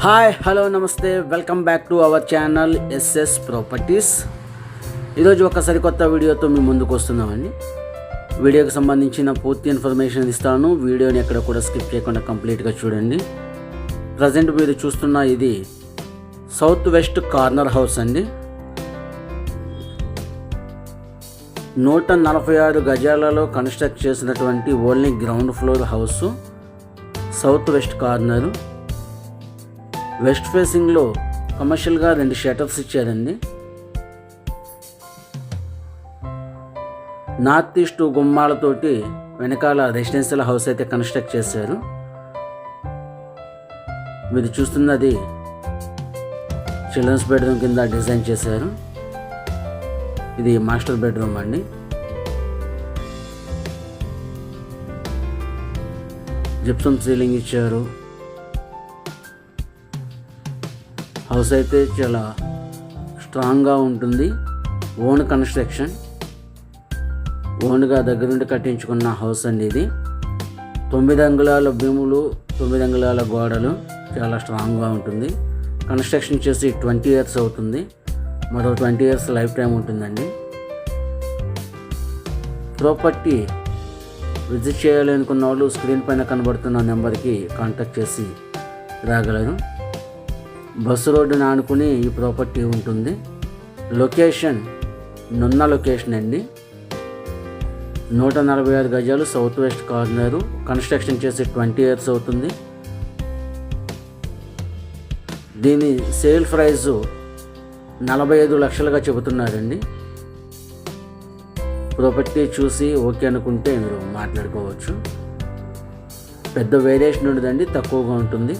Hi hello నమస్తే, welcome back to our channel SS Properties. ఈరోజు ఒక సరికొత్త వీడియోతో మీ ముందుకు వస్తున్నామండి. వీడియోకి సంబంధించిన పూర్తి ఇన్ఫర్మేషన్ ఇస్తాను. వీడియోని ఎక్కడ కూడా స్కిప్ చేయకుండా కంప్లీట్గా చూడండి. ప్రజెంట్ మీరు చూస్తున్న ఇది సౌత్ వెస్ట్ కార్నర్ హౌస్ అండి. 146 గజాలలో కన్స్ట్రక్ట్ చేసినటువంటి only ground floor house, south west corner. West ఫేసింగ్లో కమర్షియల్గా 2 షటర్స్ ఇచ్చారండి. నార్త్ ఈస్ట్ గుమ్మాలతోటి వెనకాల రెసిడెన్షియల్ హౌస్ అయితే కన్స్ట్రక్ట్ చేశారు. మీరు చూస్తున్నది చిల్డ్రన్స్ బెడ్రూమ్ కింద డిజైన్ చేశారు. ఇది మాస్టర్ బెడ్రూమ్ అండి. జిప్సమ్ సీలింగ్ ఇచ్చారు. హౌస్ అయితే చాలా స్ట్రాంగ్గా ఉంటుంది. ఓన్ కన్స్ట్రక్షన్, ఓన్గా దగ్గర నుండి కట్టించుకున్న హౌస్ అండి ఇది. 9 అంగుళాల భీములు, 9 అంగుళాల గోడలు, చాలా స్ట్రాంగ్గా ఉంటుంది. కన్స్ట్రక్షన్ చేసి 20 years అవుతుంది. మరో 20 years లైఫ్ టైం ఉంటుందండి. ప్రాపర్టీ విజిట్ చేయాలనుకున్న వాళ్ళు స్క్రీన్ పైన కనబడుతున్న నెంబర్కి కాంటాక్ట్ చేసి రాగలరు. బస్సు రోడ్డుని ఆనుకుని ఈ ప్రాపర్టీ ఉంటుంది. లొకేషన్ నున్న లొకేషన్ అండి. 146 గజాలు, సౌత్ వెస్ట్ కార్నరు. కన్స్ట్రక్షన్ చేసి 20 years అవుతుంది. దీని సేల్ ప్రైజు 45 లక్షలుగా చెబుతున్నారండి. ప్రాపర్టీ చూసి ఓకే అనుకుంటే మీరు మాట్లాడుకోవచ్చు. పెద్ద వేరియేషన్ ఉండదండి, తక్కువగా ఉంటుంది.